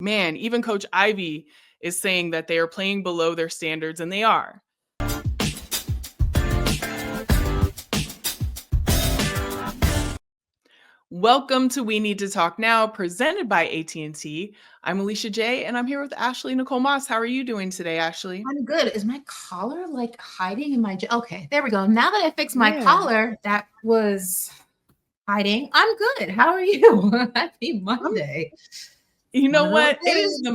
Man, even Coach Ivy is saying that they are playing below their standards, and they are. Welcome to We Need to Talk Now, presented by AT&T. I'm Alicia J, and I'm here with Ashley Nicole Moss. How are you doing today, Ashley? I'm good. Is my collar like hiding in my... Okay, there we go. Now that I fixed my collar, that was hiding. I'm good. How are you? Happy Monday. You know what? It is the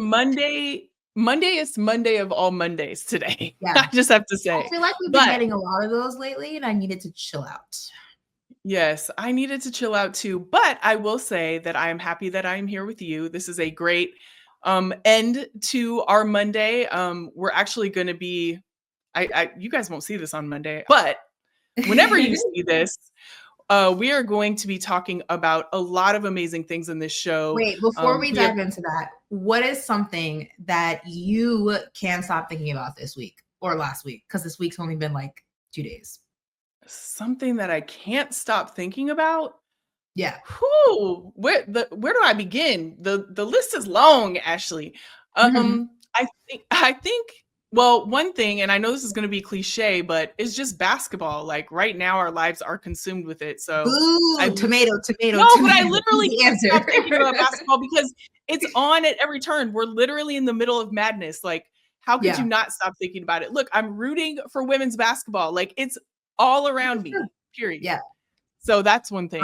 Mondayest Monday of all Mondays today. Yeah. I just have to say. I feel like we've been getting a lot of those lately, and I needed to chill out. Yes, I needed to chill out too, but I will say that I am happy that I'm here with you. This is a great end to our Monday. We're actually going to be, you guys won't see this on Monday, but whenever you see this, we are going to be talking about a lot of amazing things in this show. Wait, before we dive into that, what is something that you can't stop thinking about this week or last week? Because this week's only been like 2 days. Something that I can't stop thinking about? Yeah. Whew, where do I begin? The list is long, Ashley. I think well, one thing, and I know this is going to be cliche, but it's just basketball. Like right now, our lives are consumed with it. So, tomato. No, tomato. But I literally can't stop thinking about basketball because it's on at every turn. We're literally in the middle of madness. Like, how could you not stop thinking about it? Look, I'm rooting for women's basketball. Like, it's all around me. Period. Yeah. So that's one thing.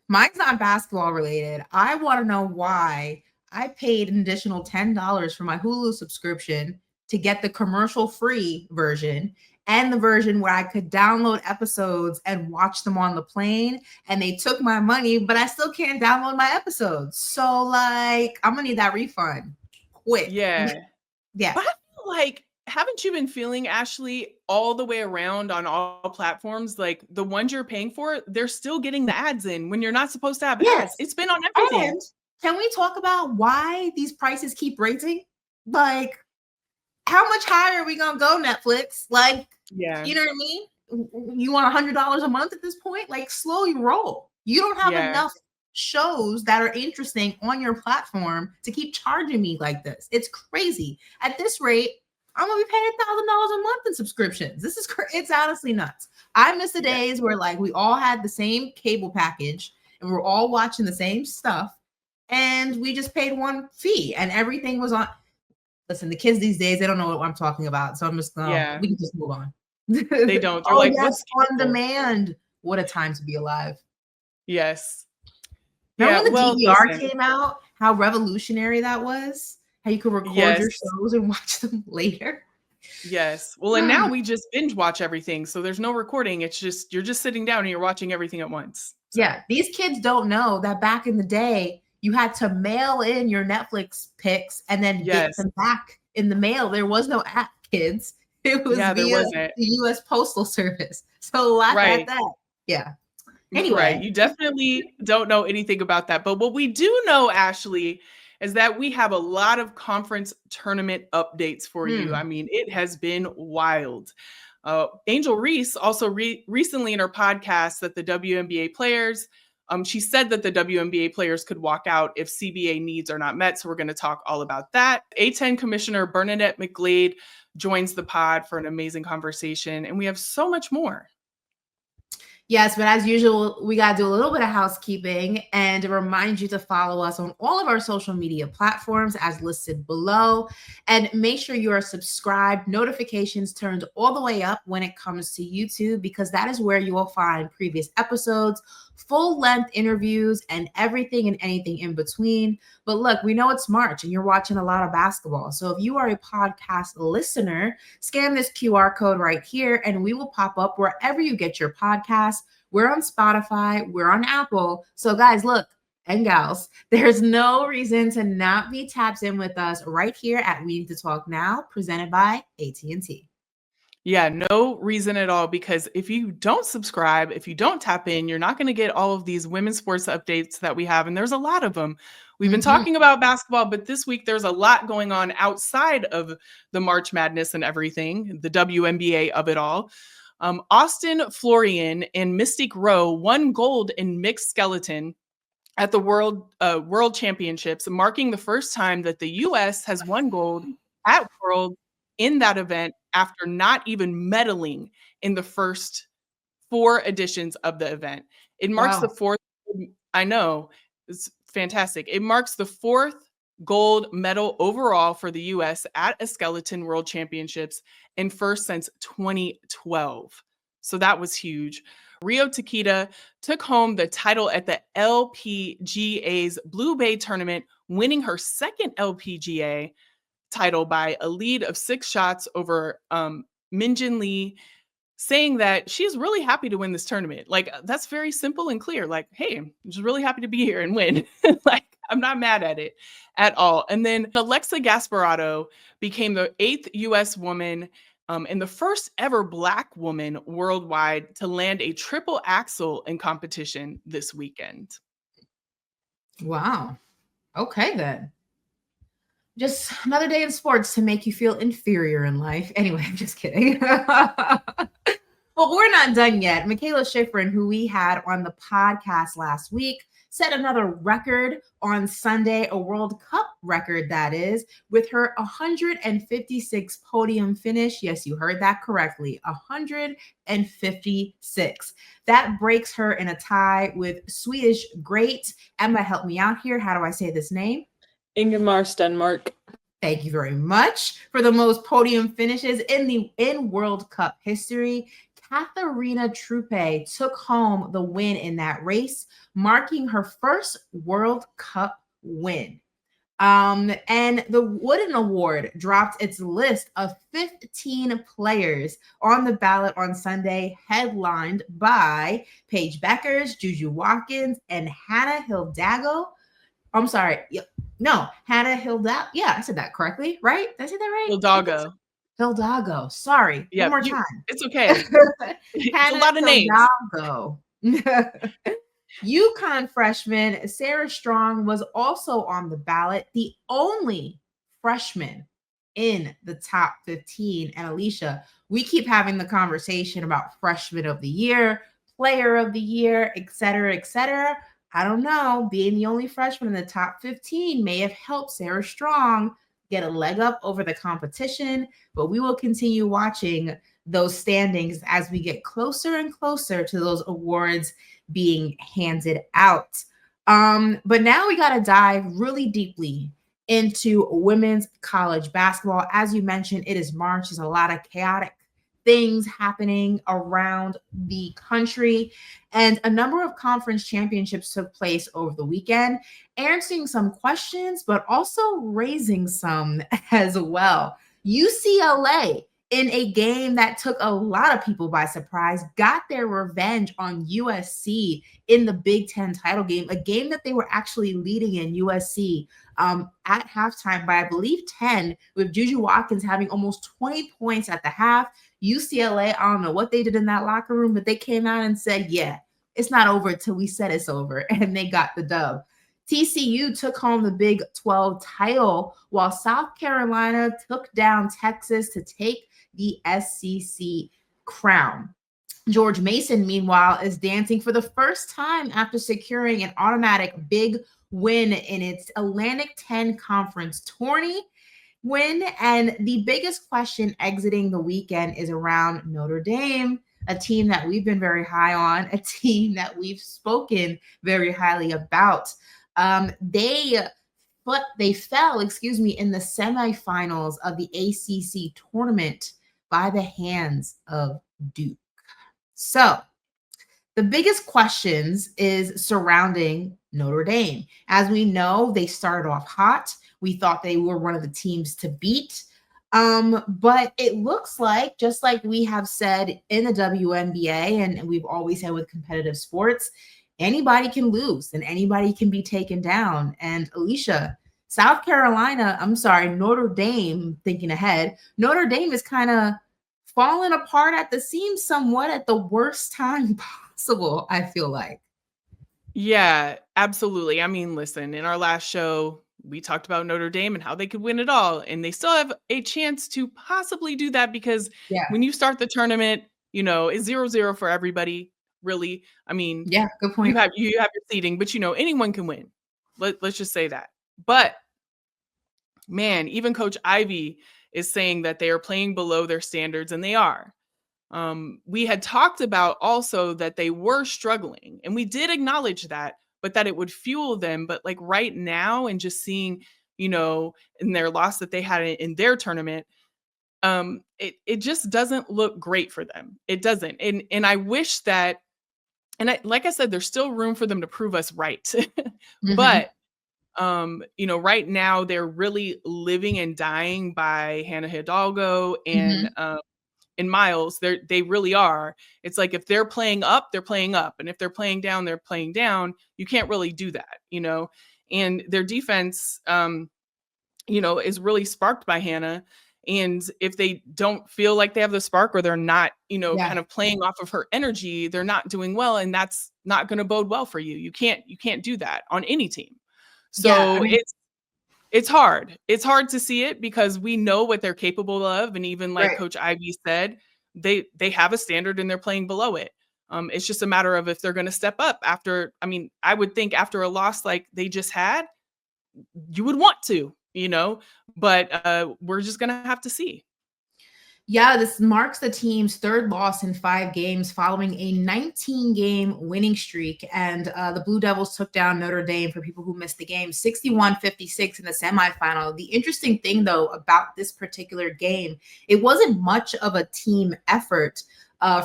Mine's not basketball related. I want to know why I paid an additional $10 for my Hulu subscription to get the commercial-free version and the version where I could download episodes and watch them on the plane. And they took my money, but I still can't download my episodes. So, like, I'm gonna need that refund quick. Yeah. Yeah. But I feel like, haven't you been feeling, Ashley, all the way around on all platforms, like the ones you're paying for, they're still getting the ads in when you're not supposed to have ads. It's been on everything. And can we talk about why these prices keep raising? Like, how much higher are we gonna go, Netflix? Like, you know what I mean? You want $100 a month at this point? Like, slowly roll. You don't have enough shows that are interesting on your platform to keep charging me like this. It's crazy. At this rate, I'm gonna be paying $1,000 a month in subscriptions. It's honestly nuts. I miss the days where like we all had the same cable package and we're all watching the same stuff, and we just paid one fee and everything was on. Listen, the kids these days, they don't know what I'm talking about, so I'm just gonna we can just move on. They don't. They're like, what's on demand? What a time to be alive. Yes. Remember when the DVR came out? How revolutionary that was. How you could record your shows and watch them later. Yes. Well, and now we just binge watch everything. So there's no recording. It's just, you're just sitting down and you're watching everything at once. So. Yeah. These kids don't know that back in the day, you had to mail in your Netflix picks and then get them back in the mail. There was no app, kids. It was via the U.S. Postal Service. So laugh at that. Yeah. Anyway. You definitely don't know anything about that. But what we do know, Ashley, is that we have a lot of conference tournament updates for you. I mean, it has been wild. Angel Reese also recently in her podcast that the WNBA players, she said that the WNBA players could walk out if CBA needs are not met. So we're going to talk all about that. A10 Commissioner Bernadette McGlade joins the pod for an amazing conversation. And we have so much more. Yes, but as usual, we got to do a little bit of housekeeping and to remind you to follow us on all of our social media platforms as listed below. And make sure you are subscribed, notifications turned all the way up when it comes to YouTube, because that is where you will find previous episodes, full-length interviews, and everything and anything in between. But look, we know it's March and you're watching a lot of basketball. So if you are a podcast listener, scan this QR code right here and we will pop up wherever you get your podcasts. We're on Spotify, we're on Apple. So guys, look, and gals, there's no reason to not be tapped in with us right here at We Need to Talk Now, presented by AT&T. Yeah, no reason at all, because if you don't subscribe, if you don't tap in, you're not going to get all of these women's sports updates that we have. And there's a lot of them. We've been talking about basketball, but this week there's a lot going on outside of the March Madness and everything, the WNBA of it all. Austin Florian and Mystique Rowe won gold in mixed skeleton at the World Championships, marking the first time that the U.S. has won gold at World in that event after not even medaling in the first 4 editions of the event. It marks the Wow. 4th. I know, it's fantastic. It marks the 4th gold medal overall for the U.S. at a skeleton World Championships and first since 2012. So that was huge. Rio Takeda took home the title at the LPGA's Blue Bay tournament, winning her second LPGA title by a lead of 6 shots over Minjin Lee, saying that she's really happy to win this tournament. Like, that's very simple and clear. Like, hey, I'm just really happy to be here and win. Like, I'm not mad at it at all. And then Alexa Gasparotto became the 8th U.S. woman and the first ever Black woman worldwide to land a triple axel in competition this weekend. Wow. Okay, then. Just another day in sports to make you feel inferior in life. Anyway, I'm just kidding. But we're not done yet. Michaela Schifrin, who we had on the podcast last week, set another record on Sunday, a World Cup record, that is, with her 156 podium finish. Yes, you heard that correctly, 156. That breaks her in a tie with Swedish great. Emma, help me out here. How do I say this name? Ingemar Stenmark. Thank you very much for the most podium finishes in World Cup history. Katharina Trupe took home the win in that race, marking her first World Cup win. And the Wooden Award dropped its list of 15 players on the ballot on Sunday, headlined by Paige Beckers, Juju Watkins, and Hannah Hidalgo. I'm sorry. No, Hannah Hidalgo. Yeah, I said that correctly, right? Did I say that right? Hidalgo. Sorry. Yeah, one more time. It's okay. It's a lot of names. Hidalgo. UConn freshman Sarah Strong was also on the ballot, the only freshman in the top 15. And Alicia, we keep having the conversation about freshman of the year, player of the year, et cetera, et cetera. I don't know. Being the only freshman in the top 15 may have helped Sarah Strong get a leg up over the competition, but we will continue watching those standings as we get closer and closer to those awards being handed out. But now we got to dive really deeply into women's college basketball. As you mentioned, it is March. There's a lot of chaotic things happening around the country, and a number of conference championships took place over the weekend, answering some questions, but also raising some as well. UCLA, in a game that took a lot of people by surprise, got their revenge on USC in the Big Ten title game, a game that they were actually leading in USC at halftime by, I believe, 10, with Juju Watkins having almost 20 points at the half. UCLA, I don't know what they did in that locker room, but they came out and said, yeah, it's not over until we said it's over, and they got the dub. TCU took home the Big 12 title, while South Carolina took down Texas to take the SEC crown. George Mason, meanwhile, is dancing for the first time after securing an automatic big win in its Atlantic 10 Conference tourney win. And the biggest question exiting the weekend is around Notre Dame, a team that we've been very high on, a team that we've spoken very highly about. They fell, in the semifinals of the ACC tournament by the hands of Duke. So the biggest questions is surrounding Notre Dame. As we know, they started off hot. We thought they were one of the teams to beat. But it looks like, just like we have said in the WNBA, and we've always said with competitive sports, anybody can lose and anybody can be taken down. And Alicia, Notre Dame, thinking ahead, Notre Dame is kind of falling apart at the seams somewhat at the worst time possible, I feel like. Yeah, absolutely. I mean, listen, in our last show, we talked about Notre Dame and how they could win it all, and they still have a chance to possibly do that because when you start the tournament, it's 0-0 for everybody. really. I mean, Yeah, good point. you have your seeding, but anyone can win. Let's just say that. But man, even Coach Ivy is saying that they are playing below their standards, and they are. We had talked about also that they were struggling, and we did acknowledge that, but that it would fuel them. But like right now, and just seeing, in their loss that they had in their tournament, it just doesn't look great for them. It doesn't. And I wish that, like I said, there's still room for them to prove us right. But right now they're really living and dying by Hannah Hidalgo and Miles. They really are. It's like if they're playing up, they're playing up, and if they're playing down, they're playing down. You can't really do that, And their defense, is really sparked by Hannah. And if they don't feel like they have the spark, or they're not, kind of playing off of her energy, they're not doing well, and that's not going to bode well for you. You can't do that on any team. So it's hard. It's hard to see it because we know what they're capable of. And even like Coach Ivy said, they have a standard and they're playing below it. It's just a matter of if they're going to step up after. I mean, I would think after a loss like they just had, you would want to, but we're just going to have to see. Yeah, this marks the team's third loss in 5 games following a 19-game winning streak. And the Blue Devils took down Notre Dame, for people who missed the game, 61-56 in the semifinal. The interesting thing, though, about this particular game, it wasn't much of a team effort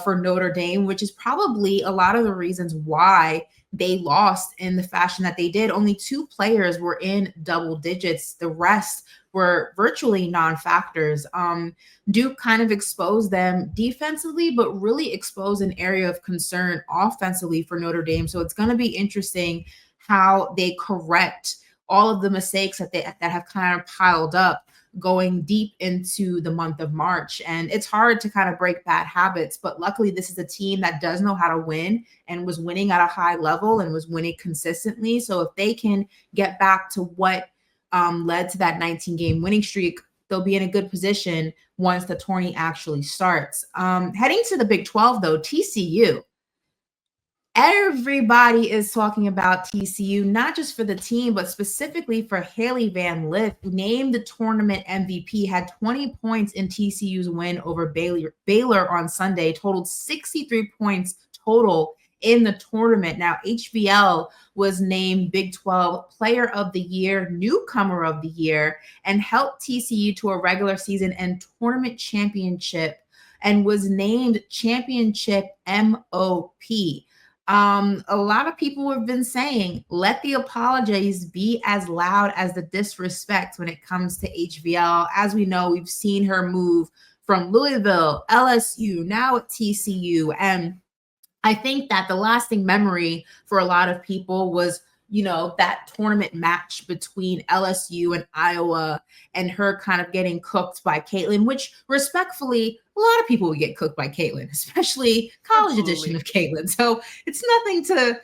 for Notre Dame, which is probably a lot of the reasons why they lost in the fashion that they did. Only 2 players were in double digits. The rest were virtually non-factors. Duke kind of exposed them defensively, but really exposed an area of concern offensively for Notre Dame. So it's going to be interesting how they correct all of the mistakes that have kind of piled up going deep into the month of March. And it's hard to kind of break bad habits, but luckily this is a team that does know how to win and was winning at a high level and was winning consistently. So if they can get back to what led to that 19-game winning streak, they'll be in a good position once the tourney actually starts. Heading to the Big 12, though, TCU. Everybody is talking about TCU, not just for the team, but specifically for Hailey Van Lith, named the tournament MVP, had 20 points in TCU's win over Baylor on Sunday, totaled 63 points total in the tournament. Now, HBL was named Big 12 Player of the Year, Newcomer of the Year, and helped TCU to a regular season and tournament championship, and was named Championship MOP. A lot of people have been saying, let the apologies be as loud as the disrespect when it comes to HBL. As we know, we've seen her move from Louisville, LSU, now at TCU. And I think that the lasting memory for a lot of people was, that tournament match between LSU and Iowa, and her kind of getting cooked by Caitlin, which respectfully, a lot of people would get cooked by Caitlin, especially college edition of Caitlin. So it's nothing to,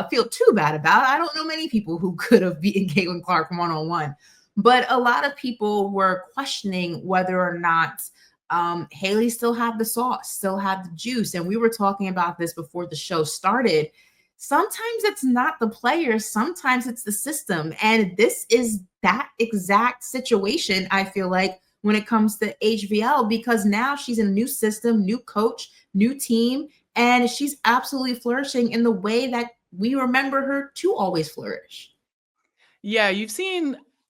feel too bad about. I don't know many people who could have beaten Caitlin Clark one-on-one, but a lot of people were questioning whether or not Hailey still had the sauce, still had the juice. And we were talking about this before the show started. Sometimes it's not the players, sometimes it's the system. And this is that exact situation, I feel like, when it comes to HBL, because now she's in a new system, new coach, new team, and she's absolutely flourishing in the way that we remember her to always flourish. Yeah,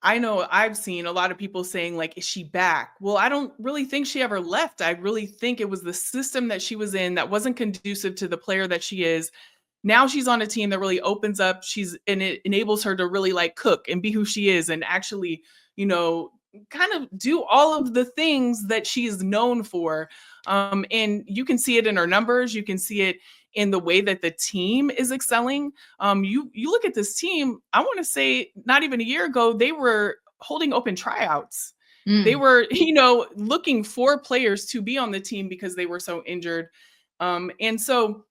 I know I've seen a lot of people saying, like, is she back? Well, I don't really think she ever left. I really think it was the system that she was in that wasn't conducive to the player that she is. Now she's on a team that really opens up. And it enables her to really like cook and be who she is and actually, kind of do all of the things that she's known for. And you can see it in her numbers. You can see it in the way that the team is excelling. You look at this team, I want to say not even a year ago, they were holding open tryouts. They were, looking for players to be on the team because they were so injured. And so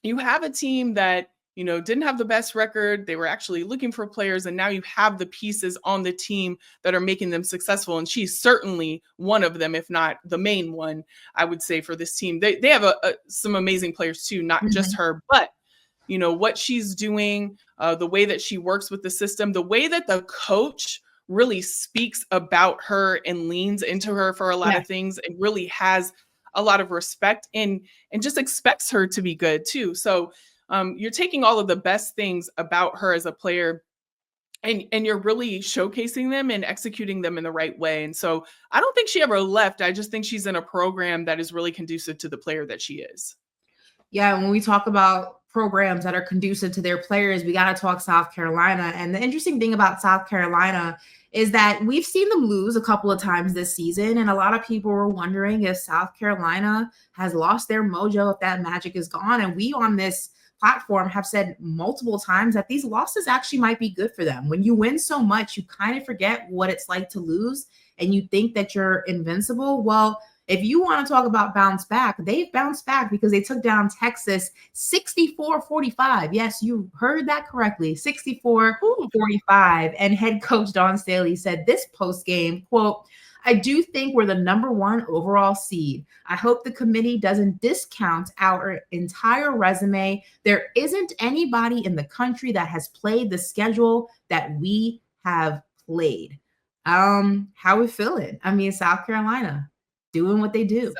you have a team that didn't have the best record. They were actually looking for players, and now you have the pieces on the team that are making them successful. And she's certainly one of them, if not the main one, I would say, for this team. They have some amazing players too, not just her, but what she's doing, the way that she works with the system, the way that the coach really speaks about her and leans into her for a lot of things, and really has a lot of respect and just expects her to be good too. So you're taking all of the best things about her as a player, and you're really showcasing them and executing them in the right way. And so I don't think she ever left. I just think she's in a program that is really conducive to the player that she is. Yeah, when we talk about programs that are conducive to their players, we got to talk South Carolina. And the interesting thing about South Carolina is that we've seen them lose a couple of times this season. And a lot of people were wondering if South Carolina has lost their mojo, if that magic is gone. And we on this platform have said multiple times that these losses actually might be good for them. When you win so much, you kind of forget what it's like to lose, and you think that you're invincible. Well, if you want to talk about bounce back, they've bounced back because they took down Texas 64-45. Yes, you heard that correctly, 64-45. And head coach Dawn Staley said this post-game, quote, "I do think we're the number 1 overall seed. I hope the committee doesn't discount our entire resume. There isn't anybody in the country that has played the schedule that we have played." How we feeling? I mean, South Carolina doing what they do.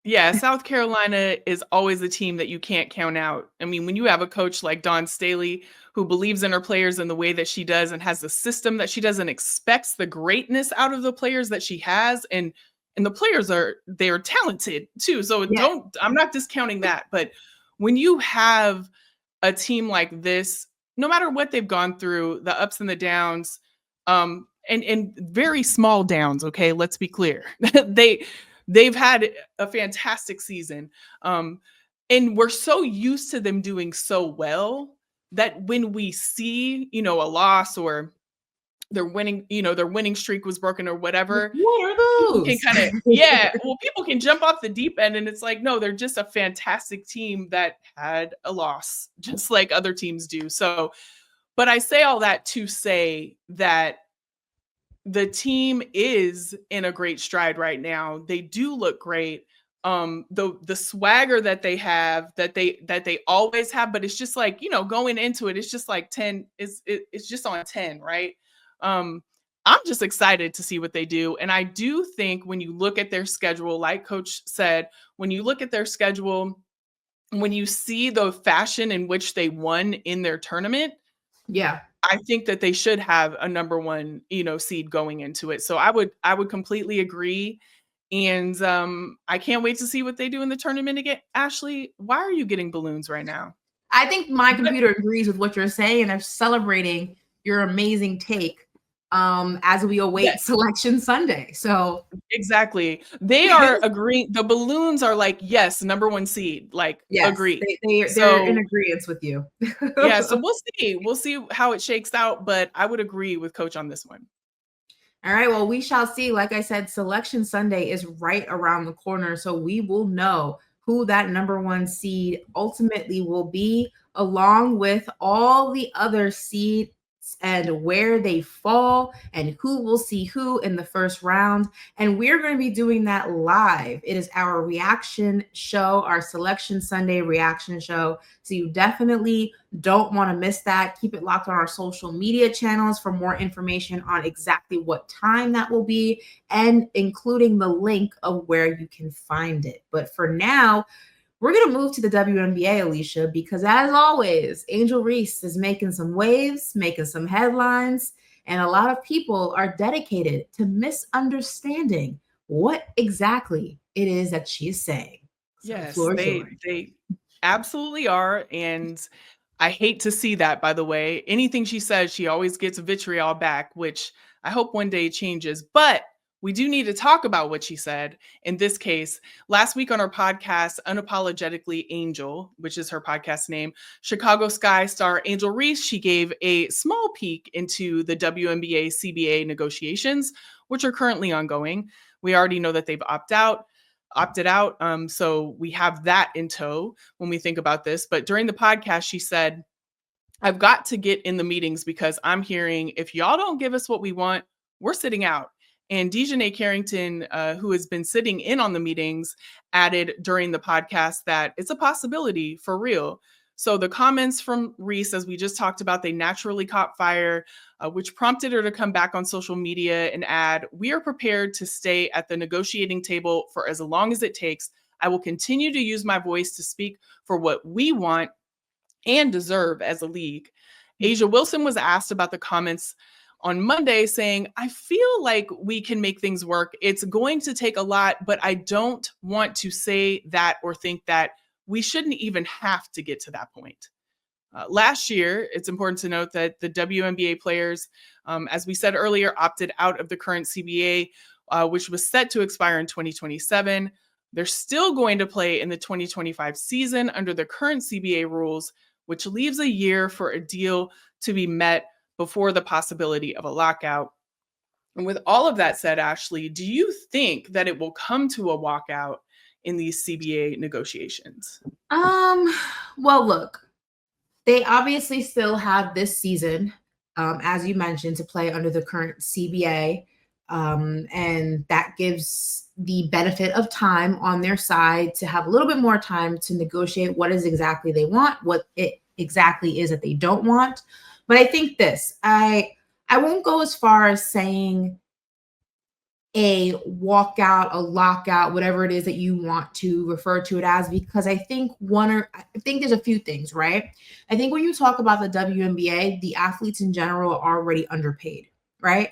Yeah, South Carolina is always a team that you can't count out. I mean, when you have a coach like Dawn Staley who believes in her players in the way that she does, and has the system that she does, and expects the greatness out of the players that she has, and the players they're talented too. So I'm not discounting that, but when you have a team like this, no matter what they've gone through, the ups and the downs, and very small downs, okay, let's be clear. They've had a fantastic season. And we're so used to them doing so well that when we see, a loss, or their winning streak was broken or whatever, what are people those? can people can jump off the deep end, and it's like, no, they're just a fantastic team that had a loss, just like other teams do. So, but I say all that to say that the team is in a great stride right now. They do look great. The swagger that they have, that they always have, but it's just like, going into it, it's just like 10, it's just on 10, right? I'm just excited to see what they do. And I do think when you look at their schedule, like Coach said, when you look at their schedule, when you see the fashion in which they won in their tournament, I think that they should have a number 1, seed going into it. So I would completely agree. And I can't wait to see what they do in the tournament again. Ashley, why are you getting balloons right now? I think my computer agrees with what you're saying, and they're celebrating your amazing take as we await Selection Sunday. So exactly. They are agreeing. The balloons are like, yes, number 1 seed, like, agree. They're in agreement with you. Yeah. So we'll see how it shakes out, but I would agree with Coach on this one. All right. Well, we shall see. Like I said, Selection Sunday is right around the corner. So we will know who that number 1 seed ultimately will be, along with all the other seeds and where they fall, and who will see who in the first round. And we're going to be doing that live. It is our reaction show, our Selection Sunday reaction show. So you definitely don't want to miss that. Keep it locked on our social media channels for more information on exactly what time that will be, and including the link of where you can find it. But for now, we're going to move to the WNBA, Alicia, because as always, Angel Reese is making some waves, making some headlines, and a lot of people are dedicated to misunderstanding what exactly it is that she is saying. So yes, they absolutely are. And I hate to see that, by the way. Anything she says, she always gets vitriol back, which I hope one day changes. But we do need to talk about what she said in this case. Last week on our podcast, Unapologetically Angel, which is her podcast name, Chicago Sky star Angel Reese, she gave a small peek into the WNBA CBA negotiations, which are currently ongoing. We already know that they've opted out. So we have that in tow when we think about this. But during the podcast, she said, I've got to get in the meetings because I'm hearing if y'all don't give us what we want, we're sitting out. And Dejanay Carrington, who has been sitting in on the meetings, added during the podcast that it's a possibility for real. So the comments from Reese, as we just talked about, they naturally caught fire, which prompted her to come back on social media and add, "We are prepared to stay at the negotiating table for as long as it takes. I will continue to use my voice to speak for what we want and deserve as a league." Asia Wilson was asked about the comments on Monday, saying, "I feel like we can make things work. It's going to take a lot, but I don't want to say that or think that we shouldn't even have to get to that point." Last year, it's important to note that the WNBA players, as we said earlier, opted out of the current CBA, which was set to expire in 2027. They're still going to play in the 2025 season under the current CBA rules, which leaves a year for a deal to be met before the possibility of a lockout. And with all of that said, Ashley, do you think that it will come to a walkout in these CBA negotiations? Well, look, they obviously still have this season, as you mentioned, to play under the current CBA. And that gives the benefit of time on their side to have a little bit more time to negotiate what is exactly they want, what it exactly is that they don't want. But I think I won't go as far as saying a walkout, a lockout, whatever it is that you want to refer to it as, because I think there's a few things, right? I think when you talk about the WNBA, the athletes in general are already underpaid, right?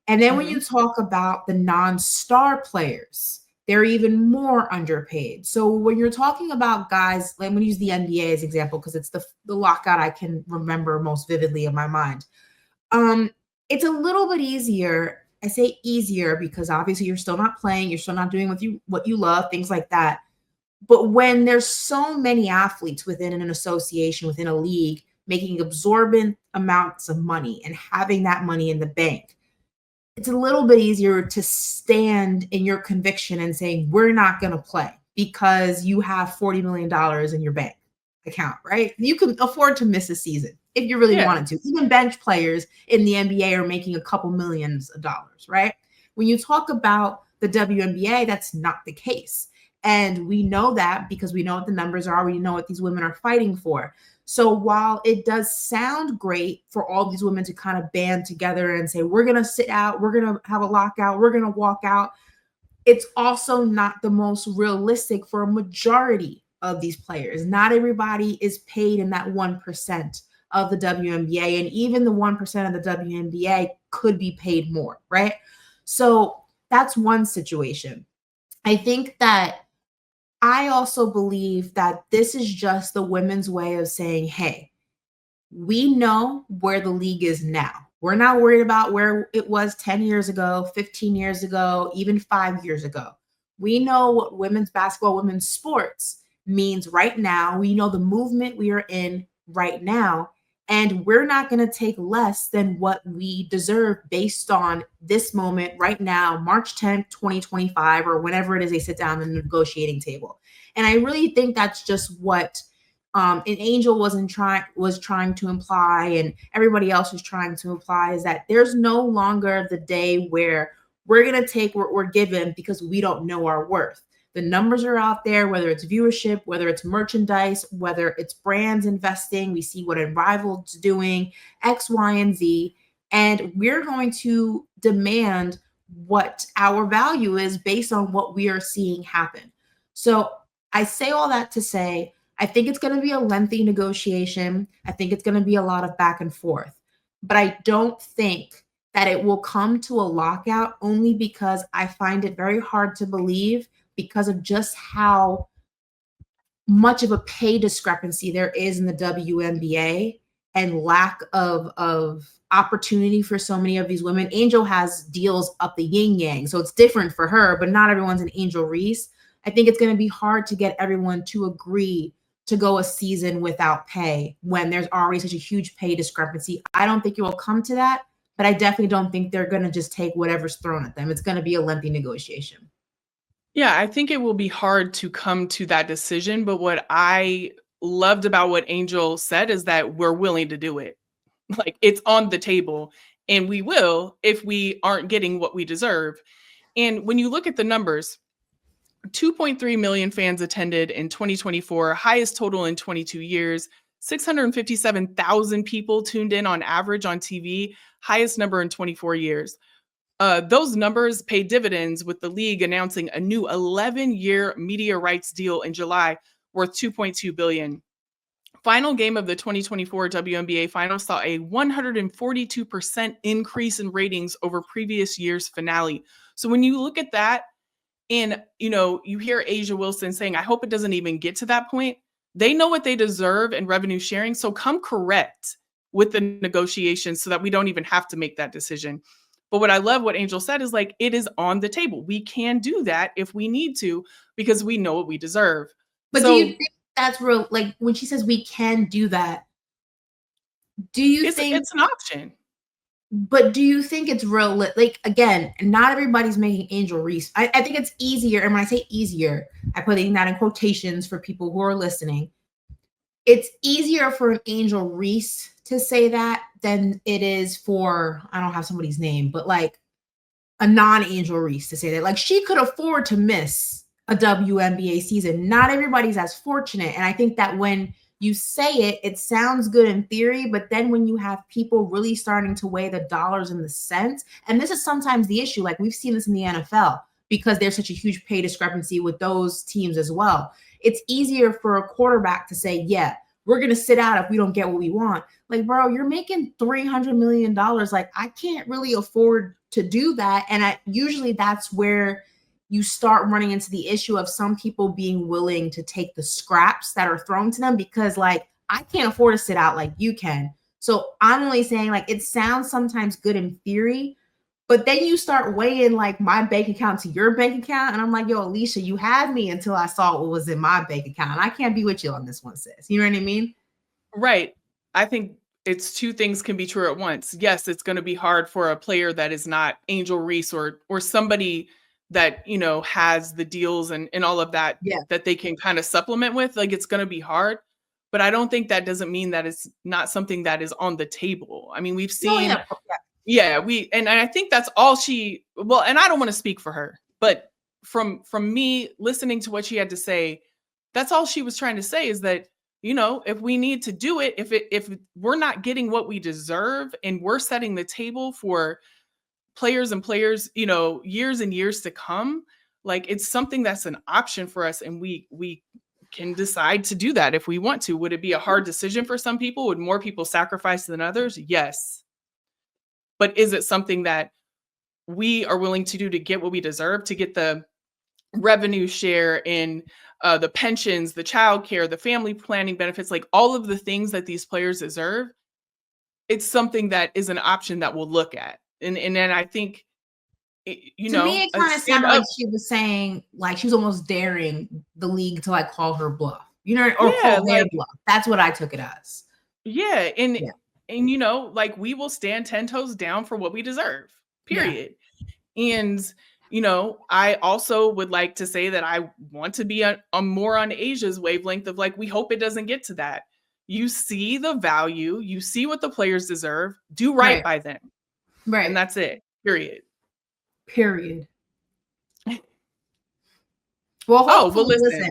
And then when you talk about the non-star players, they're even more underpaid. So when you're talking about guys, like I'm going to use the NBA as example, because it's the lockout I can remember most vividly in my mind. It's a little bit easier. I say easier because obviously you're still not playing, you're still not doing what you love, things like that. But when there's so many athletes within an association, within a league, making absorbent amounts of money and having that money in the bank, it's a little bit easier to stand in your conviction and saying, we're not going to play because you have $40 million in your bank account, right? You can afford to miss a season if you really wanted to. Even bench players in the NBA are making a couple millions of dollars, right? When you talk about the WNBA, that's not the case. And we know that because we know what the numbers are. We know what these women are fighting for. So while it does sound great for all these women to kind of band together and say, we're going to sit out, we're going to have a lockout, we're going to walk out, it's also not the most realistic for a majority of these players. Not everybody is paid in that 1% of the WNBA, and even the 1% of the WNBA could be paid more, right? So that's one situation. I think that I also believe that this is just the women's way of saying, hey, we know where the league is now. We're not worried about where it was 10 years ago, 15 years ago, even 5 years ago. We know what women's basketball, women's sports means right now. We know the movement we are in right now. And we're not going to take less than what we deserve based on this moment right now, March 10th, 2025, or whenever it is they sit down at the negotiating table. And I really think that's just what an Angel was trying to imply, and everybody else was trying to imply, is that there's no longer the day where we're going to take what we're given because we don't know our worth. The numbers are out there, whether it's viewership, whether it's merchandise, whether it's brands investing. We see what Unrivaled's doing, X, Y, and Z. And we're going to demand what our value is based on what we are seeing happen. So I say all that to say, I think it's going to be a lengthy negotiation. I think it's going to be a lot of back and forth. But I don't think that it will come to a lockout, only because I find it very hard to believe, because of just how much of a pay discrepancy there is in the WNBA and lack of opportunity for so many of these women. Angel has deals up the yin yang, so it's different for her, but not everyone's an Angel Reese. I think it's going to be hard to get everyone to agree to go a season without pay when there's already such a huge pay discrepancy. I don't think it will come to that, but I definitely don't think they're going to just take whatever's thrown at them. It's going to be a lengthy negotiation. Yeah, I think it will be hard to come to that decision. But what I loved about what Angel said is that we're willing to do it. Like, it's on the table, and we will if we aren't getting what we deserve. And when you look at the numbers, 2.3 million fans attended in 2024, highest total in 22 years. 657,000 people tuned in on average on TV, highest number in 24 years. Those numbers pay dividends, with the league announcing a new 11-year media rights deal in July worth $2.2 billion. Final game of the 2024 WNBA Finals saw a 142% increase in ratings over previous year's finale. So when you look at that, and you hear A'ja Wilson saying, I hope it doesn't even get to that point. They know what they deserve in revenue sharing. So come correct with the negotiations so that we don't even have to make that decision. But what I love what Angel said is, like, it is on the table. We can do that if we need to, because we know what we deserve. But do you think that's real? Like, when she says we can do that, do you think it's an option? But do you think it's real? Like, again, not everybody's making Angel Reese. I think it's easier. And when I say easier, I put that in quotations for people who are listening. It's easier for an Angel Reese to say that than it is for, I don't have somebody's name, but like a non-Angel Reese to say that. Like, she could afford to miss a WNBA season. Not everybody's as fortunate. And I think that when you say it, it sounds good in theory, but then when you have people really starting to weigh the dollars and the cents, and this is sometimes the issue, like we've seen this in the NFL, because there's such a huge pay discrepancy with those teams as well. It's easier for a quarterback to say, yeah, we're going to sit out if we don't get what we want. Like, bro, you're making $300 million. Like, I can't really afford to do that. And usually that's where you start running into the issue of some people being willing to take the scraps that are thrown to them, because, like, I can't afford to sit out like you can. So I'm only saying, like, it sounds sometimes good in theory, but then you start weighing like my bank account to your bank account. And I'm like, yo, Alicia, you had me until I saw what was in my bank account. I can't be with you on this one, sis. You know what I mean? Right. I think it's two things can be true at once. Yes, it's going to be hard for a player that is not Angel Reese or somebody that, has the deals and all of that, that they can kind of supplement with. Like, it's going to be hard, but I don't think that doesn't mean that it's not something that is on the table. I mean, we've seen, and I think that's all and I don't want to speak for her, but from me listening to what she had to say, that's all she was trying to say, is that, if we need to do it, if we're not getting what we deserve and we're setting the table for players, years and years to come, like, it's something that's an option for us, and we can decide to do that if we want to. Would it be a hard decision for some people? Would more people sacrifice than others? Yes. But is it something that we are willing to do to get what we deserve, to get the revenue share in the pensions, the childcare, the family planning benefits, like all of the things that these players deserve? It's something that is an option that we'll look at. And then I think, to me, it kind of sounded like she was saying, like, she was almost daring the league to, like, call her bluff, or call their bluff. That's what I took it as. Yeah. And like, we will stand 10 toes down for what we deserve, period. Yeah. And, I also would like to say that I want to be more on A'ja's wavelength of, like, we hope it doesn't get to that. You see the value, you see what the players deserve, do right by them. Right. And that's it. Period. Well, hopefully, listen,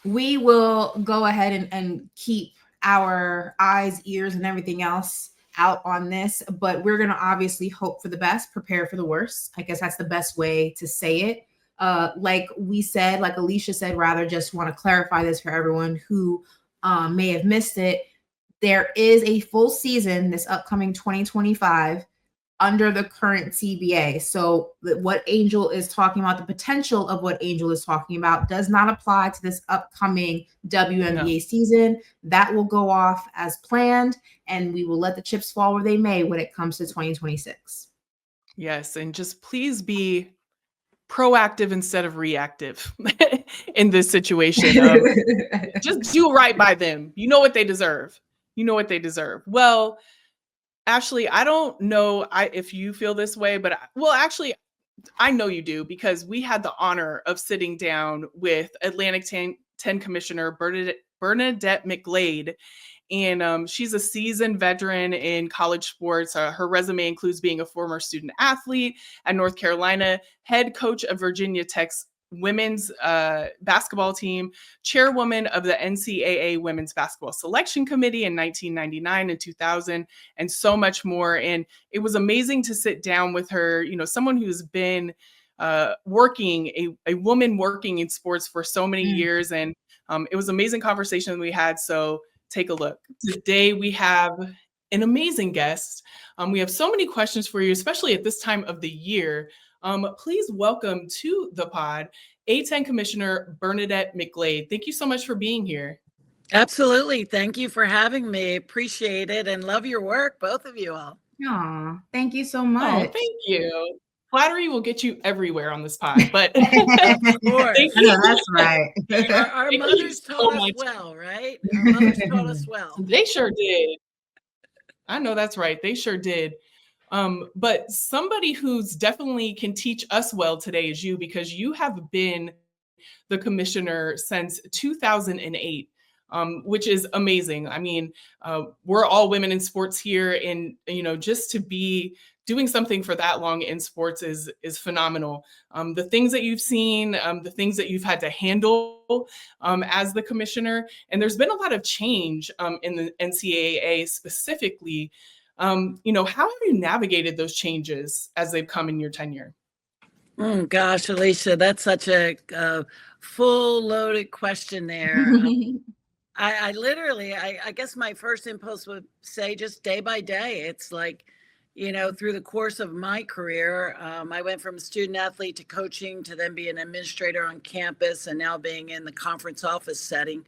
we will go ahead and keep our eyes, ears, and everything else out on this, but we're going to obviously hope for the best, prepare for the worst. I guess that's the best way to say it. Like we said, like Alicia said, rather, just want to clarify this for everyone who may have missed it. There is a full season this upcoming 2025 under the current CBA. So what Angel is talking about, the potential of what Angel is talking about, does not apply to this upcoming WNBA season. That will go off as planned, and we will let the chips fall where they may when it comes to 2026. Yes, and just please be proactive instead of reactive in this situation. Just do right by them. You know what they deserve. Well, Ashley, I don't know if you feel this way, but actually, I know you do, because we had the honor of sitting down with Atlantic 10 Commissioner Bernadette McGlade. And she's a seasoned veteran in college sports. Her resume includes being a former student athlete at North Carolina, head coach of Virginia Tech's women's basketball team, chairwoman of the NCAA Women's Basketball Selection Committee in 1999 and 2000, and so much more. And it was amazing to sit down with her, someone who's been working, a woman working in sports for so many years. And it was an amazing conversation we had. So take a look. Today we have an amazing guest. We have so many questions for you, especially at this time of the year. Please welcome to the pod, A10 Commissioner Bernadette McGlade. Thank you so much for being here. Absolutely. Thank you for having me. Appreciate it and love your work, both of you all. Aw, thank you so much. Oh, thank you. Flattery will get you everywhere on this pod, but of course. I know, that's right. Our mothers taught us well, right? Our mothers taught us well. They sure did. I know that's right. They sure did. But somebody who's definitely can teach us well today is you, because you have been the commissioner since 2008. Which is amazing. I mean, we're all women in sports here, and just to be doing something for that long in sports is phenomenal. The things that you've seen, the things that you've had to handle as the commissioner, and there's been a lot of change in the NCAA specifically. How have you navigated those changes as they've come in your tenure? Gosh, Alicia, that's such a full loaded question there. I literally, I guess my first impulse would say just day by day. It's like, through the course of my career, I went from student athlete to coaching to then being an administrator on campus and now being in the conference office setting.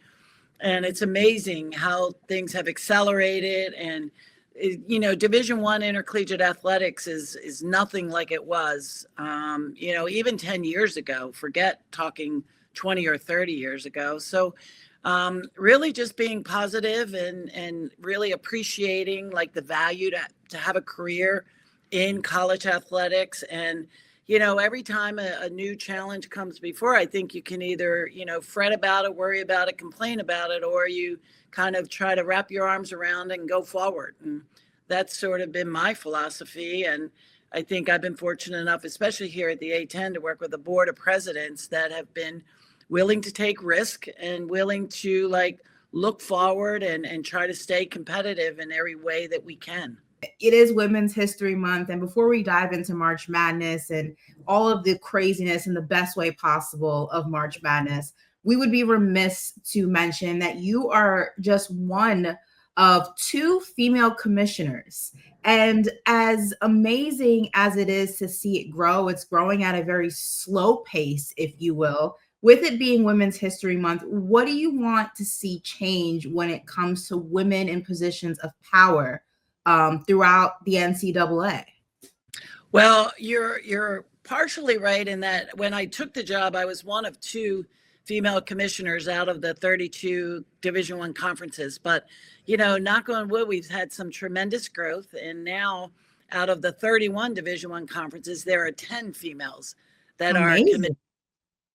And it's amazing how things have accelerated. And, Division I intercollegiate athletics is nothing like it was, even 10 years ago, forget talking 20 or 30 years ago. So really just being positive and really appreciating like the value to have a career in college athletics. And, every time a new challenge comes before, I think you can either, fret about it, worry about it, complain about it, or you kind of try to wrap your arms around and go forward. And that's sort of been my philosophy. And I think I've been fortunate enough, especially here at the A10, to work with a board of presidents that have been willing to take risk and willing to look forward and try to stay competitive in every way that we can. It is Women's History Month. And before we dive into March Madness and all of the craziness in the best way possible of March Madness, we would be remiss to mention that you are just one of two female commissioners. And as amazing as it is to see it grow, it's growing at a very slow pace, if you will. With it being Women's History Month, what do you want to see change when it comes to women in positions of power throughout the NCAA? Well, you're partially right in that when I took the job, I was one of two female commissioners out of the 32 Division I conferences. But, knock on wood, we've had some tremendous growth. And now out of the 31 Division I conferences, there are 10 females that are committed.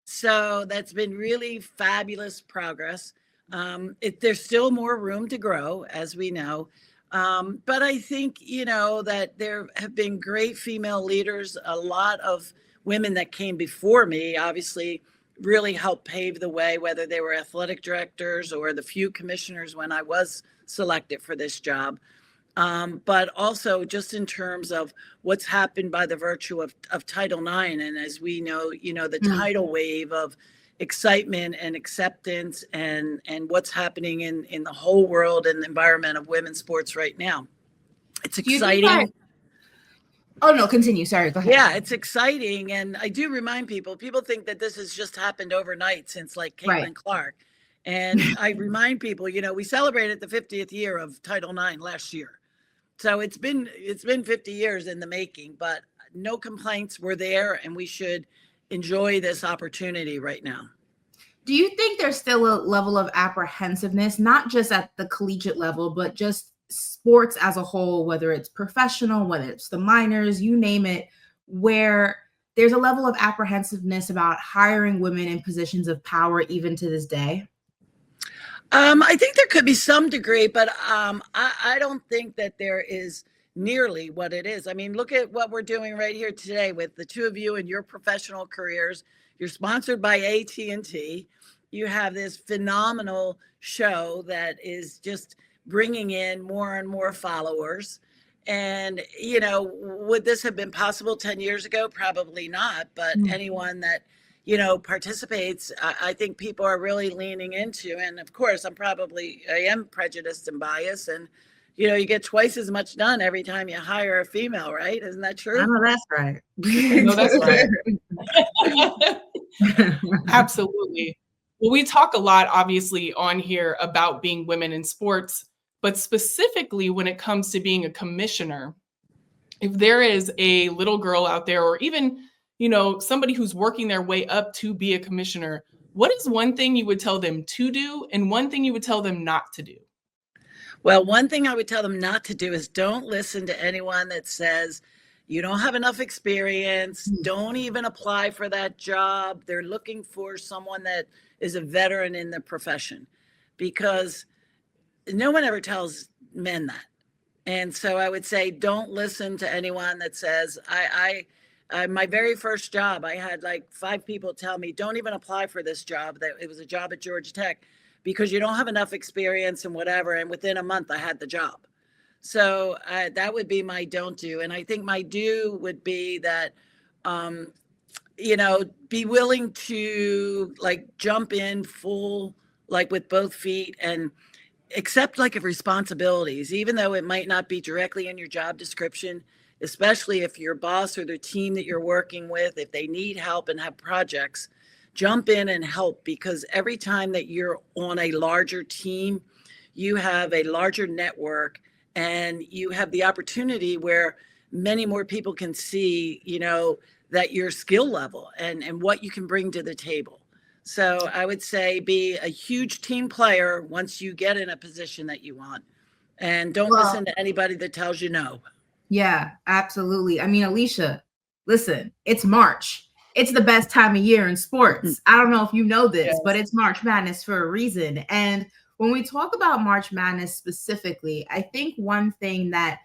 So that's been really fabulous progress. There's still more room to grow, as we know. But I think, that there have been great female leaders. A lot of women that came before me, obviously, really helped pave the way, whether they were athletic directors or the few commissioners when I was selected for this job. But also just in terms of what's happened by the virtue of Title IX. And as we know, the tidal wave of excitement and acceptance and what's happening in the whole world and environment of women's sports right now. It's exciting. Oh, no, continue. Sorry, go ahead. Yeah, it's exciting. And I do remind people think that this has just happened overnight since Caitlin Clark. And I remind people, we celebrated the 50th year of Title IX last year. So it's been 50 years in the making, but no complaints were there, and we should enjoy this opportunity right now. Do you think there's still a level of apprehensiveness, not just at the collegiate level, but just sports as a whole, whether it's professional, whether it's the minors, you name it, where there's a level of apprehensiveness about hiring women in positions of power even to this day? I think there could be some degree, but I don't think that there is nearly what it is. I mean, look at what we're doing right here today with the two of you in your professional careers. You're sponsored by AT&T. You have this phenomenal show that is just bringing in more and more followers. And, you know, would this have been possible 10 years ago? Probably not. But anyone that, you know, participates, I think people are really leaning into. And of course, I am prejudiced and biased. And, you know, you get twice as much done every time you hire a female, right? Isn't that true? I know that's right. No, that's right. Absolutely. Well, we talk a lot, obviously, on here about being women in sports, but specifically when it comes to being a commissioner, if there is a little girl out there, or even, you know, somebody who's working their way up to be a commissioner, what is one thing you would tell them to do and one thing you would tell them not to do? Well, one thing I would tell them not to do is don't listen to anyone that says you don't have enough experience. Don't even apply for that job. They're looking for someone that is a veteran in the profession, because no one ever tells men that. And so I would say, don't listen to anyone that says, my very first job, I had like 5 people tell me, don't even apply for this job. That it was a job at Georgia Tech, because you don't have enough experience and whatever. And within a month I had the job. So that would be my don't do. And I think my do would be that, you know, be willing to like jump in full, like with both feet, and accept like responsibilities, even though it might not be directly in your job description, especially if your boss or the team that you're working with, if they need help and have projects, jump in and help, because every time that you're on a larger team, you have a larger network and you have the opportunity where many more people can see, you know, that your skill level and what you can bring to the table. So I would say be a huge team player once you get in a position that you want, and don't listen to anybody that tells you no. Yeah, absolutely. I mean, Alicia, listen, it's March. It's the best time of year in sports. I don't know if you know this, but it's March Madness for a reason. And when we talk about March Madness specifically, I think one thing that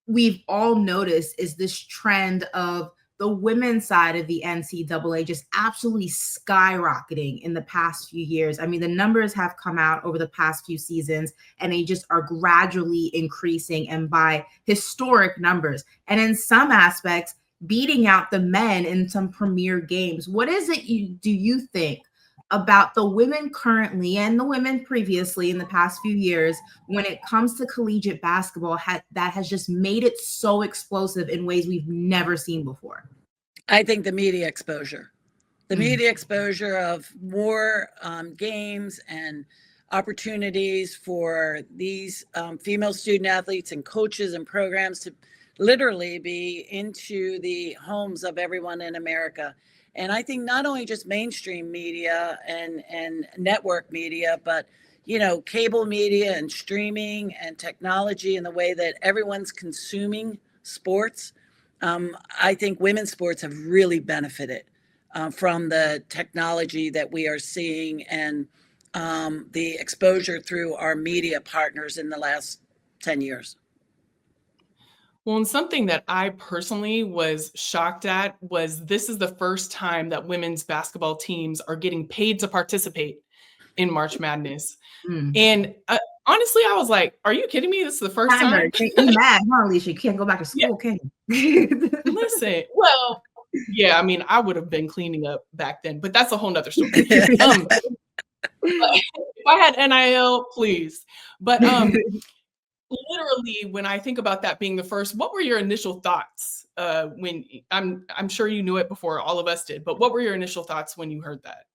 we've all noticed is this trend of the women's side of the NCAA just absolutely skyrocketing in the past few years. I mean, the numbers have come out over the past few seasons, and they just are gradually increasing, and by historic numbers. And in some aspects, beating out the men in some premier games. What is it do you think about the women currently and the women previously in the past few years when it comes to collegiate basketball that has just made it so explosive in ways we've never seen before? I think the media exposure. The media exposure of more games and opportunities for these female student athletes and coaches and programs to literally be into the homes of everyone in America. And I think not only just mainstream media and network media, but, you know, cable media and streaming and technology and the way that everyone's consuming sports. I think women's sports have really benefited from the technology that we are seeing and the exposure through our media partners in the last 10 years. Well, and something that I personally was shocked at was this is the first time that women's basketball teams are getting paid to participate in March Madness. And honestly, I was like, are you kidding me? This is the first time? You're mad, huh, Alicia? You can't go back to school, can you? Listen, well, yeah, I mean, I would have been cleaning up back then, but that's a whole nother story. If I had NIL, please. But literally, when I think about that being the first, what were your initial thoughts when I'm sure you knew it before all of us did, but what were your initial thoughts when you heard that?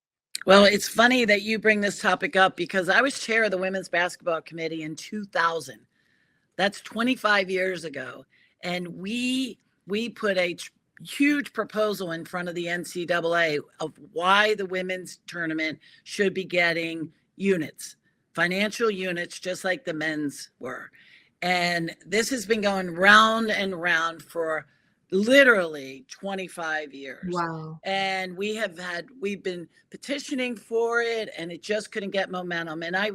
Well, it's funny that you bring this topic up because I was chair of the women's basketball committee in 2000. That's 25 years ago. And we put a huge proposal in front of the NCAA of why the women's tournament should be getting units, financial units, just like the men's were. And this has been going round and round for literally 25 years. Wow. And we've been petitioning for it, and it just couldn't get momentum. And I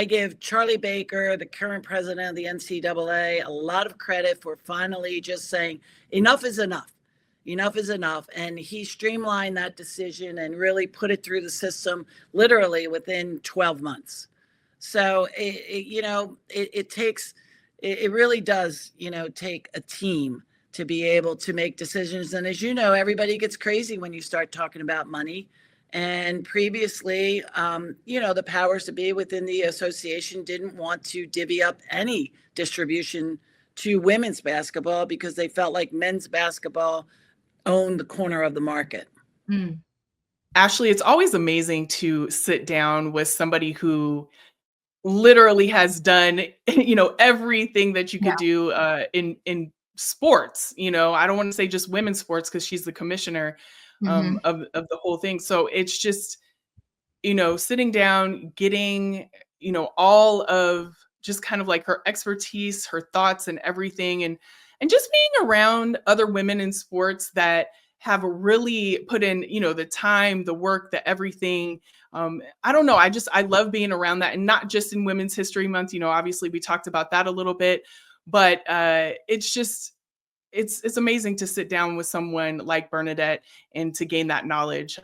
give Charlie Baker, the current president of the NCAA, a lot of credit for finally just saying enough is enough. Enough is enough. And he streamlined that decision and really put it through the system literally within 12 months. So it really does, take a team to be able to make decisions. And as you know, everybody gets crazy when you start talking about money. And previously, the powers to be within the association didn't want to divvy up any distribution to women's basketball because they felt like men's basketball owned the corner of the market. Mm. Ashley, it's always amazing to sit down with somebody who literally has done, everything that you could do in sports. I don't want to say just women's sports because she's the commissioner of the whole thing. So it's just, sitting down, getting, all of just kind of like her expertise, her thoughts and everything. And just being around other women in sports that have really put in, the time, the work, the everything. I don't know. I love being around that, and not just in Women's History Month. Obviously we talked about that a little bit, but it's just, it's amazing to sit down with someone like Bernadette and to gain that knowledge.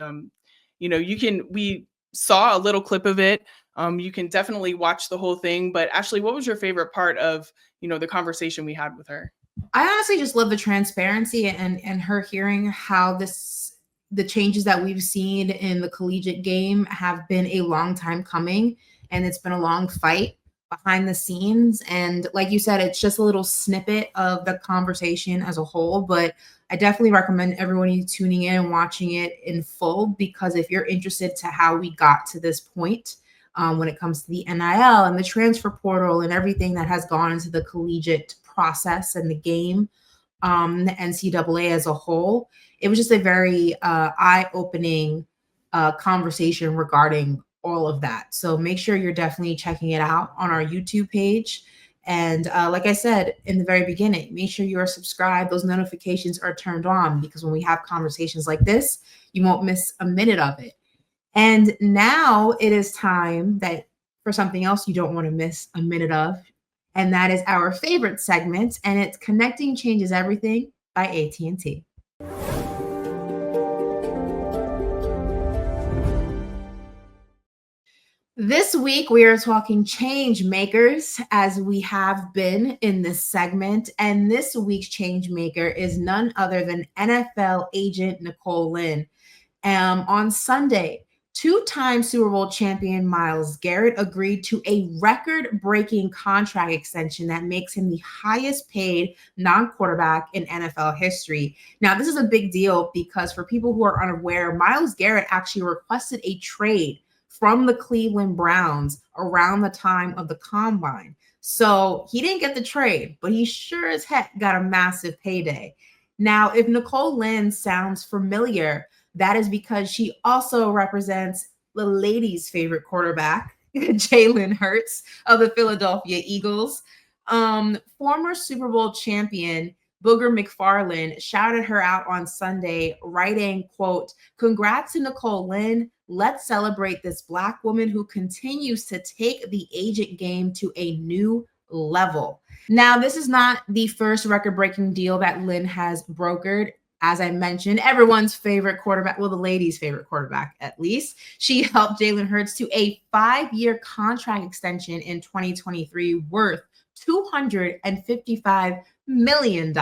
We saw a little clip of it. You can definitely watch the whole thing, but Ashley, what was your favorite part of, the conversation we had with her? I honestly just love the transparency and her hearing how the changes that we've seen in the collegiate game have been a long time coming, and it's been a long fight behind the scenes. And like you said, it's just a little snippet of the conversation as a whole, but I definitely recommend everyone tuning in and watching it in full, because if you're interested to how we got to this point, when it comes to the NIL and the transfer portal and everything that has gone into the collegiate process and the game, the NCAA as a whole, it was just a very eye-opening conversation regarding all of that. So make sure you're definitely checking it out on our YouTube page. And like I said in the very beginning, make sure you are subscribed. Those notifications are turned on, because when we have conversations like this, you won't miss a minute of it. And now it is time for something else you don't want to miss a minute of. And that is our favorite segment, and it's Connecting Changes Everything by AT&T. This week, we are talking change makers, as we have been in this segment. And this week's change maker is none other than NFL agent Nicole Lynn. On Sunday, two-time Super Bowl champion Myles Garrett agreed to a record-breaking contract extension that makes him the highest paid non-quarterback in NFL history. Now, this is a big deal because for people who are unaware, Myles Garrett actually requested a trade from the Cleveland Browns around the time of the Combine. So he didn't get the trade, but he sure as heck got a massive payday. Now, if Nicole Lynn sounds familiar, that is because she also represents the ladies' favorite quarterback, Jalen Hurts of the Philadelphia Eagles. Former Super Bowl champion Booger McFarland shouted her out on Sunday, writing, quote, "Congrats to Nicole Lynn. Let's celebrate this Black woman who continues to take the agent game to a new level." Now, this is not the first record-breaking deal that Lynn has brokered. As I mentioned, everyone's favorite quarterback, well, the ladies' favorite quarterback, at least. She helped Jalen Hurts to a 5-year contract extension in 2023 worth $255 million,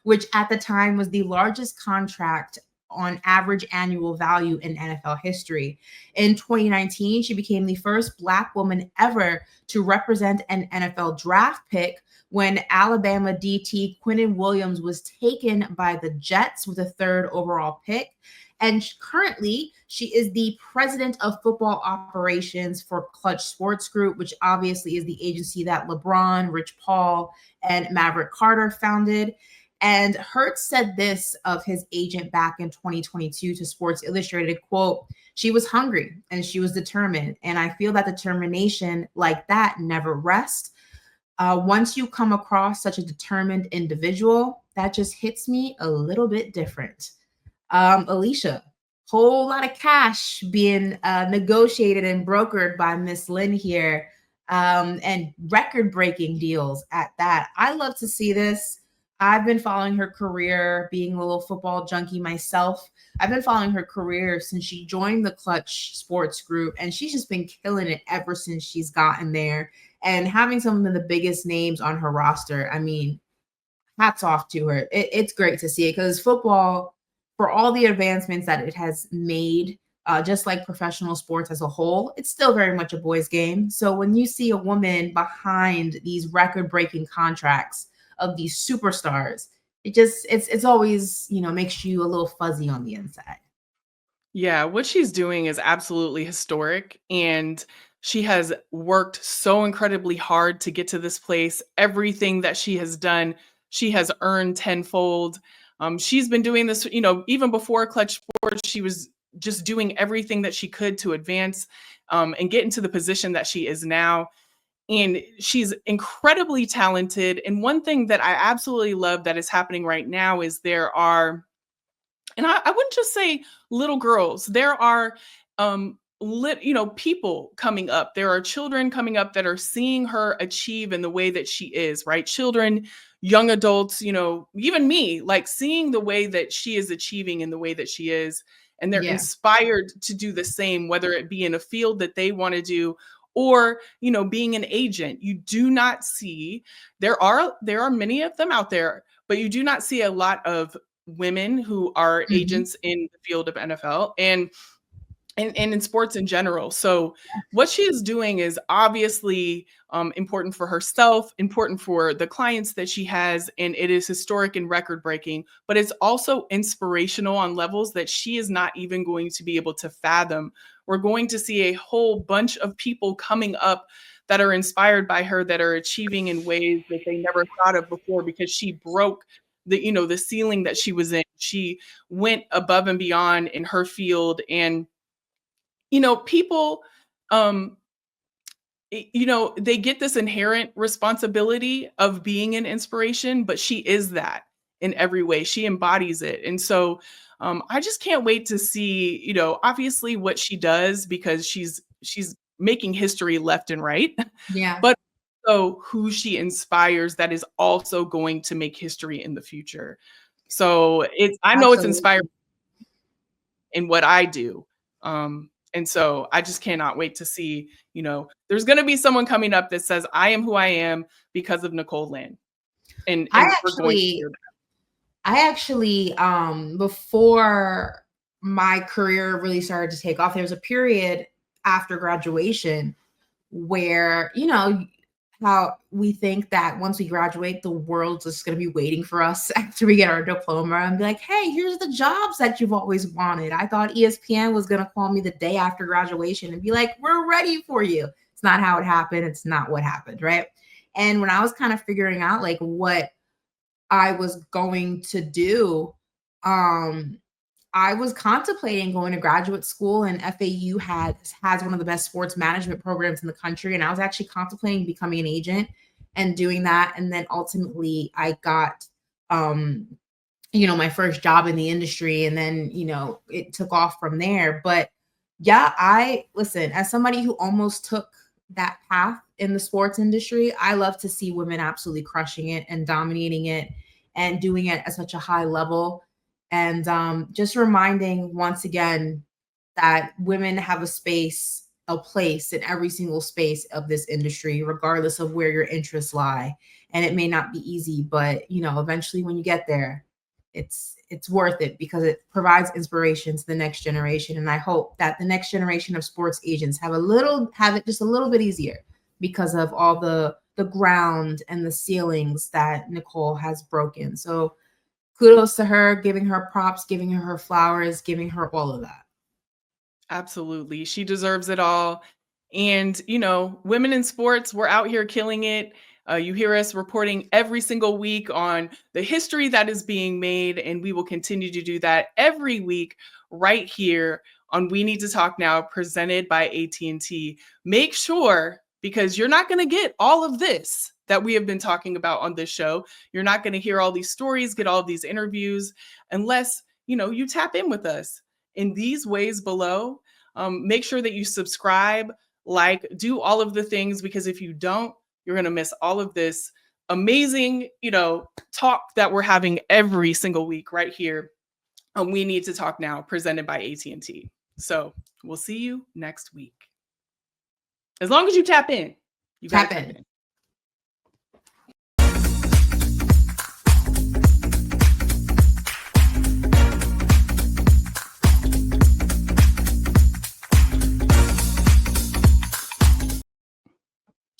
which at the time was the largest contract on average annual value in NFL history. In 2019, she became the first Black woman ever to represent an NFL draft pick when Alabama DT Quinnen Williams was taken by the Jets with a 3rd overall pick. And currently, she is the president of football operations for Clutch Sports Group, which obviously is the agency that LeBron, Rich Paul, and Maverick Carter founded. And Hurts said this of his agent back in 2022 to Sports Illustrated, quote, "She was hungry and she was determined. And I feel that determination like that never rests. Once you come across such a determined individual, that just hits me a little bit different. Alicia, whole lot of cash being negotiated and brokered by Miss Lynn here, and record-breaking deals at that. I love to see this. I've been following her career, being a little football junkie myself. I've been following her career since she joined the Clutch Sports Group, and she's just been killing it ever since she's gotten there. And having some of the biggest names on her roster, I mean, hats off to her. It's great to see it because football, for all the advancements that it has made, just like professional sports as a whole, it's still very much a boys' game. So when you see a woman behind these record-breaking contracts of these superstars, it's always, makes you a little fuzzy on the inside. Yeah, what she's doing is absolutely historic, and she has worked so incredibly hard to get to this place. Everything that she has done, she has earned tenfold. She's been doing this, even before Clutch Sports, she was just doing everything that she could to advance and get into the position that she is now. And she's incredibly talented. And one thing that I absolutely love that is happening right now is there are, and I wouldn't just say little girls, there are people coming up. There are children coming up that are seeing her achieve in the way that she is, right? Children, young adults, even me, like seeing the way that she is achieving in the way that she is. And they're inspired to do the same, whether it be in a field that they want to do or, being an agent. You do not see, there are many of them out there, but you do not see a lot of women who are agents in the field of NFL and in sports in general. So what she is doing is obviously important for herself, important for the clients that she has, and it is historic and record-breaking, but it's also inspirational on levels that she is not even going to be able to fathom. We're going to see a whole bunch of people coming up that are inspired by her, that are achieving in ways that they never thought of before because she broke the ceiling that she was in. She went above and beyond in her field, and people, they get this inherent responsibility of being an inspiration, but she is that in every way. She embodies it. And so I just can't wait to see, obviously what she does, because she's making history left and right. Yeah. But so who she inspires, that is also going to make history in the future. So I know it's inspiring in what I do. And so I just cannot wait to see, there's going to be someone coming up that says, I am who I am because of Nicole Lynn. And I we're going to hear actually, before my career really started to take off, there was a period after graduation where, how we think that once we graduate, the world's just going to be waiting for us after we get our diploma and be like, hey, here's the jobs that you've always wanted. I thought ESPN was going to call me the day after graduation and be like, we're ready for you. It's not how it happened. It's not what happened, right? And when I was kind of figuring out like what I was going to do, I was contemplating going to graduate school, and FAU has one of the best sports management programs in the country. And I was actually contemplating becoming an agent and doing that. And then ultimately I got, my first job in the industry, and then, it took off from there. But yeah, listen, as somebody who almost took that path in the sports industry, I love to see women absolutely crushing it and dominating it and doing it at such a high level. And just reminding once again that women have a place in every single space of this industry, regardless of where your interests lie. And it may not be easy, but eventually when you get there, it's worth it because it provides inspiration to the next generation. And I hope that the next generation of sports agents have it just a little bit easier because of all the ground and the ceilings that Nicole has broken. So kudos to her, giving her props, giving her flowers, giving her all of that. Absolutely. She deserves it all. And, women in sports, we're out here killing it. You hear us reporting every single week on the history that is being made, and we will continue to do that every week right here on We Need to Talk Now, presented by AT&T. Make sure, because you're not going to get all of this that we have been talking about on this show. You're not going to hear all these stories, get all of these interviews, unless, you tap in with us in these ways below. Make sure that you subscribe, do all of the things, because if you don't, you're going to miss all of this amazing, talk that we're having every single week right here. We Need to Talk Now, presented by AT&T. So we'll see you next week. As long as you tap in. You Tap in.